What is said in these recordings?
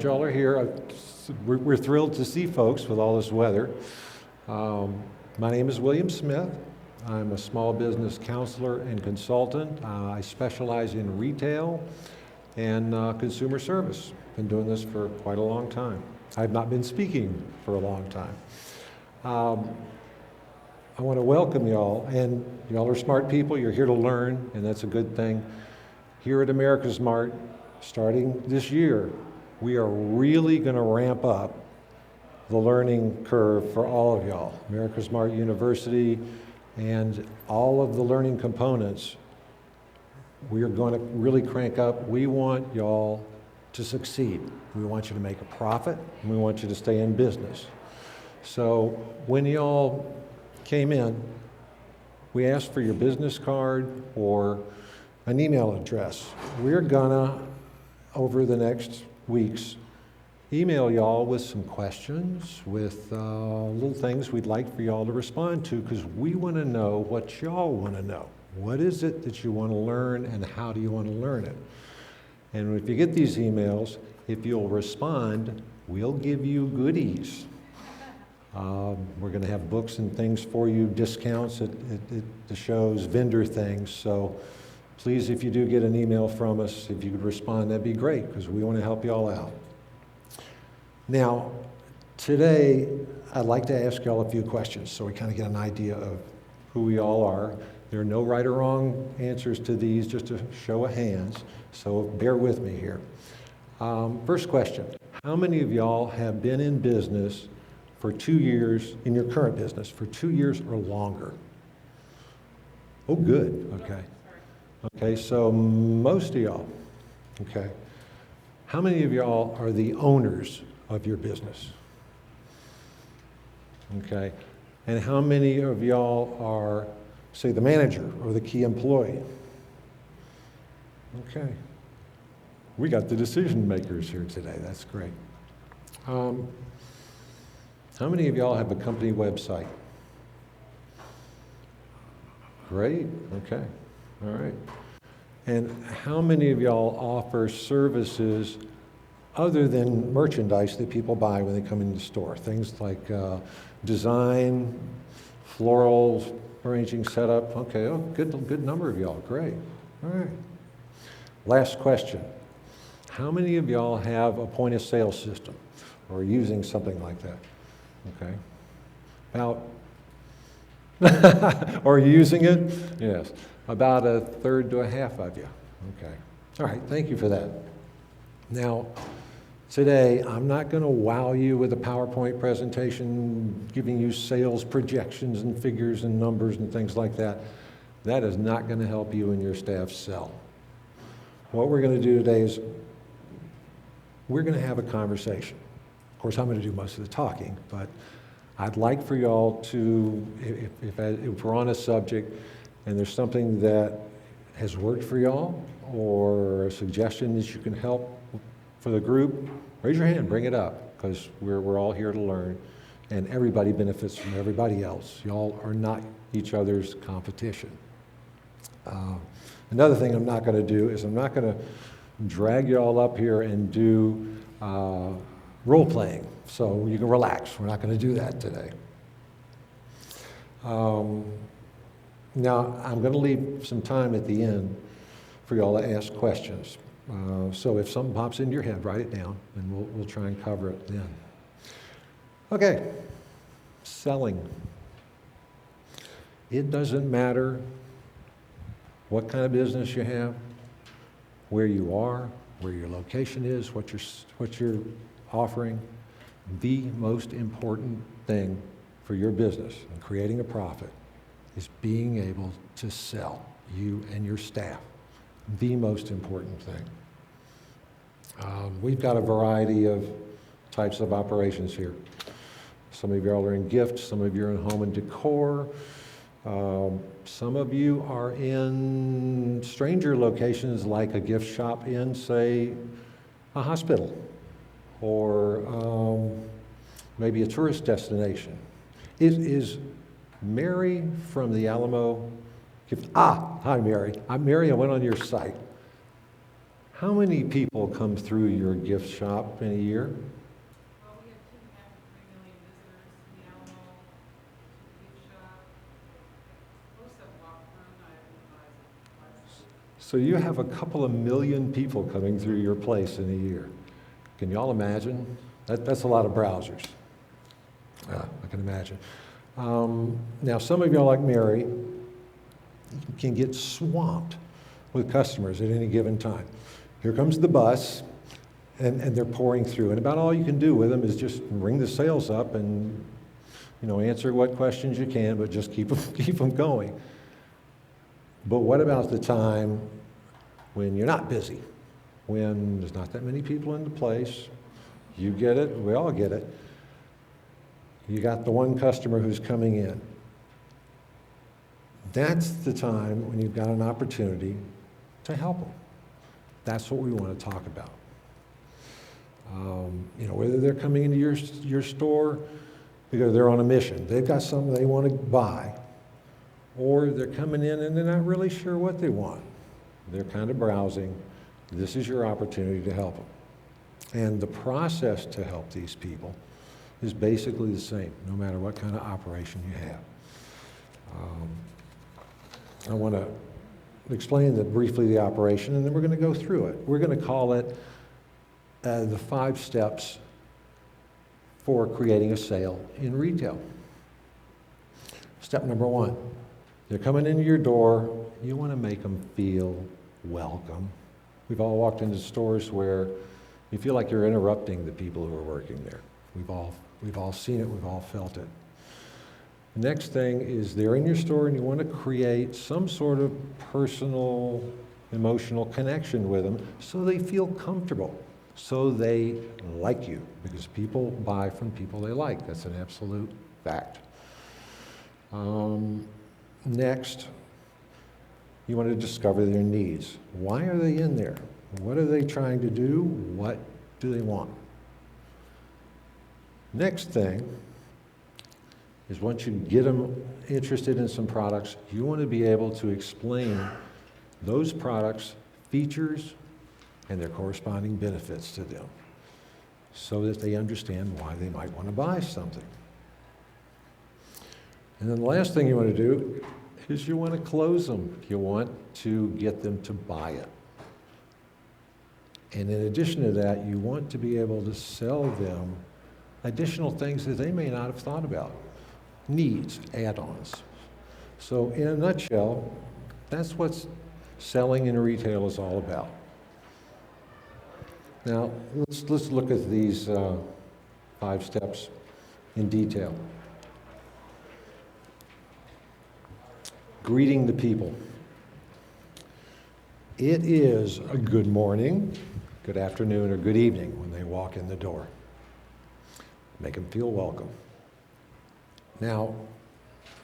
glad y'all are here. We're thrilled to see folks with all this weather. My name is William Smith. I'm a small business counselor and consultant. I specialize in retail and consumer service. Been doing this for quite a long time. I've not been speaking for a long time. I want to welcome y'all, and y'all are smart people. You're here to learn, and that's a good thing. Here at AmericasMart, starting this year, we are really going to ramp up the learning curve for all of y'all. AmericasMart University and all of the learning components, we are going to really crank up. We want y'all to succeed. We want you to make a profit, and we want you to stay in business. So when y'all came in, we asked for your business card or an email address. We're gonna, over the next weeks, email y'all with some questions, with little things we'd like for y'all to respond to, because we want to know what y'all want to know. What is it that you want to learn, and how do you want to learn it? And if you get these emails, if you'll respond, we'll give you goodies. We're going to have books and things for you, discounts at the shows, vendor things. So please, if you do get an email from us, if you could respond, that'd be great, because we want to help you all out. Now, today, I'd like to ask y'all a few questions so we kind of get an idea of who we all are. There are no right or wrong answers to these, just a show of hands, so bear with me here. First question, how many of y'all have been in business for 2 years, in your current business, for 2 years or longer? Oh, good, okay. Okay, so most of y'all, okay. How many of y'all are the owners of your business? Okay, and how many of y'all are, say, the manager or the key employee? Okay, we got the decision makers here today, that's great. How many of y'all have a company website? Great, okay, all right. And how many of y'all offer services other than merchandise that people buy when they come into the store? Things like design, florals, arranging setup. Okay, oh, good number of y'all, great, all right. Last question, how many of y'all have a point of sale system or using something like that? Okay, about, or using it? Yes, about a third to a half of you. Okay, all right, thank you for that. Now, today, I'm not going to wow you with a PowerPoint presentation giving you sales projections and figures and numbers and things like that. That is not going to help you and your staff sell. What we're going to do today is we're going to have a conversation. Of course, I'm going to do most of the talking, but I'd like for y'all to, if we're on a subject and there's something that has worked for y'all or a suggestion that you can help for the group, raise your hand, bring it up, because we're all here to learn, and everybody benefits from everybody else. Y'all are not each other's competition. Another thing I'm not going to do is I'm not going to drag y'all up here and do role playing, so you can relax. We're not going to do that today. Now, I'm going to leave some time at the end for y'all to ask questions. So if something pops into your head, write it down, and we'll try and cover it then. Okay, selling. It doesn't matter what kind of business you have, where you are, where your location is, what you're offering. The most important thing for your business and creating a profit is being able to sell, you and your staff. The most important thing. We've got a variety of types of operations here. Some of y'all are in gifts, some of you are in home and decor, some of you are in stranger locations like a gift shop in, say, a hospital, or maybe a tourist destination. Is Mary from the Alamo? Hi Mary. I'm Mary, I went on your site. How many people come through your gift shop in a year? Well, we have 2.5 to 3 million visitors in the Alamo gift shop. Most of them walk through, not everyone buys it. So you have a couple of million people coming through your place in a year. Can you all imagine? That's a lot of browsers. I can imagine. Now, some of y'all like Mary can get swamped with customers at any given time. Here comes the bus, and they're pouring through, and about all you can do with them is just ring the sales up and answer what questions you can, but just keep them going. But what about the time when you're not busy, when there's not that many people in the place? You get it, we all get it. You got the one customer who's coming in. That's the time when you've got an opportunity to help them. That's what we want to talk about. Whether they're coming into your store because they're on a mission, they've got something they want to buy, or they're coming in and they're not really sure what they want. They're kind of browsing. This is your opportunity to help them. And the process to help these people is basically the same, no matter what kind of operation you have. I want to explain briefly the operation, and then we're going to go through it. We're going to call it the 5 steps for creating a sale in retail. Step number 1, they're coming into your door. You want to make them feel welcome. We've all walked into stores where you feel like you're interrupting the people who are working there. We've all seen it, we've all felt it. The next thing is they're in your store and you want to create some sort of personal, emotional connection with them so they feel comfortable, so they like you, because people buy from people they like. That's an absolute fact. Next, you want to discover their needs. Why are they in there? What are they trying to do? What do they want? Next thing is once you get them interested in some products, you want to be able to explain those products' features and their corresponding benefits to them so that they understand why they might want to buy something. And then the last thing you want to do is you want to close them. You want to get them to buy it. And in addition to that, you want to be able to sell them additional things that they may not have thought about. Needs, add-ons. So in a nutshell, that's what selling in retail is all about. Now, let's look at these 5 steps in detail. Greeting the people. It is a good morning, good afternoon, or good evening when they walk in the door. Make them feel welcome. Now,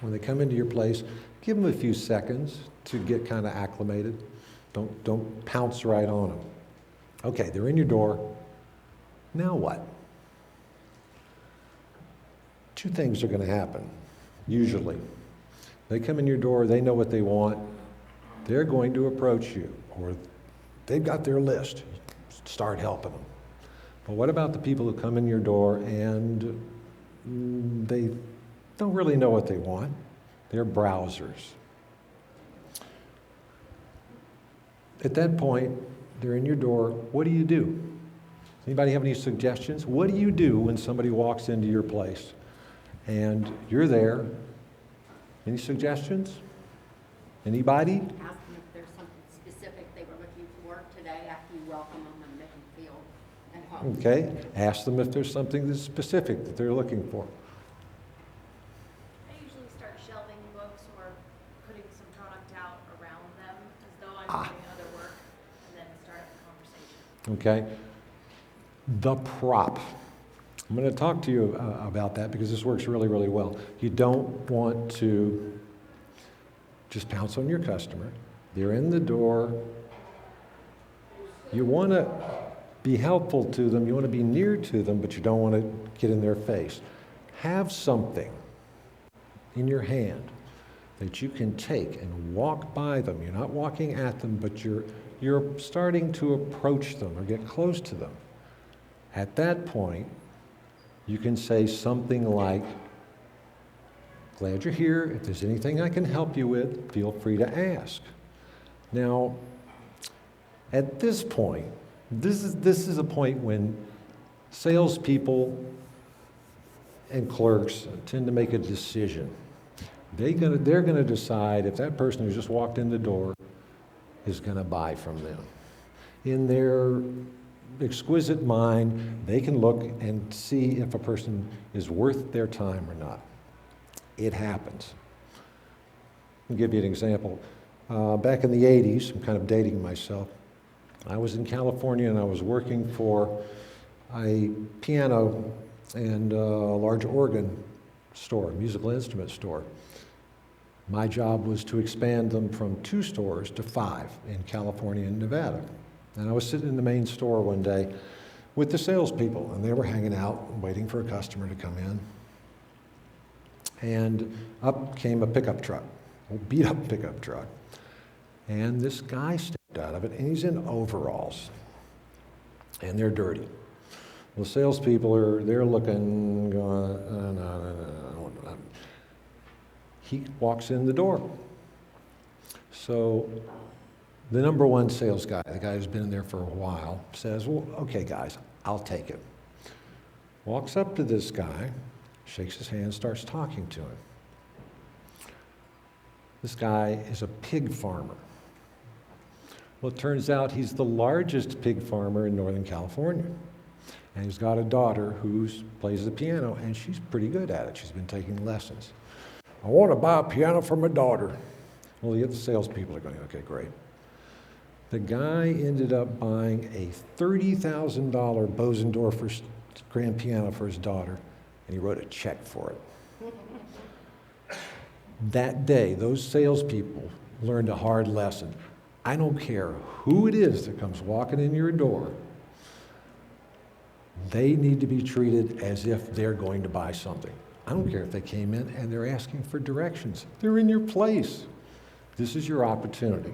when they come into your place, give them a few seconds to get kind of acclimated. Don't pounce right on them. Okay, they're in your door. Now what? 2 things are going to happen, usually. They come in your door, they know what they want. They're going to approach you, or they've got their list. Start helping them. But what about the people who come in your door and they don't really know what they want? They're browsers. At that point, they're in your door. What do you do? Anybody have any suggestions? What do you do when somebody walks into your place and you're there? Any suggestions? Anybody? Ask them if there's something specific they were looking for today after you welcome them and make them feel at home. Okay, ask them if there's something that's specific that they're looking for. I usually start shelving books or putting some product out around them as though I'm doing other work, and then start the conversation. Okay, the prop. I'm going to talk to you about that because this works really, really well. You don't want to just pounce on your customer. They're in the door. You want to be helpful to them. You want to be near to them, but you don't want to get in their face. Have something in your hand that you can take and walk by them. You're not walking at them, but you're you're starting to approach them or get close to them. At that point, you can say something like, "Glad you're here. If there's anything I can help you with, feel free to ask." Now, at this point, this is a point when salespeople and clerks tend to make a decision. They're gonna decide if that person who just walked in the door is gonna buy from them. In their exquisite mind, they can look and see if a person is worth their time or not. It happens. I'll give you an example. Back in the 80s, I'm kind of dating myself, I was in California and I was working for a piano and large organ store, musical instrument store. My job was to expand them from 2 stores to 5 in California and Nevada. And I was sitting in the main store one day with the salespeople, and they were hanging out waiting for a customer to come in. And up came a pickup truck, a beat-up pickup truck. And this guy stepped out of it, and he's in overalls, and they're dirty. The salespeople they're looking, going, no. He walks in the door. So the number 1 sales guy, the guy who's been in there for a while, says, "Well, okay, guys, I'll take it." Walks up to this guy, shakes his hand, starts talking to him. This guy is a pig farmer. Well, it turns out he's the largest pig farmer in Northern California. And he's got a daughter who plays the piano, and she's pretty good at it. She's been taking lessons. "I want to buy a piano for my daughter." Well, the other salespeople are going, "Okay, great." The guy ended up buying a $30,000 Bosendorfer grand piano for his daughter, and he wrote a check for it. That day, those salespeople learned a hard lesson. I don't care who it is that comes walking in your door, they need to be treated as if they're going to buy something. I don't care if they came in and they're asking for directions. They're in your place. This is your opportunity.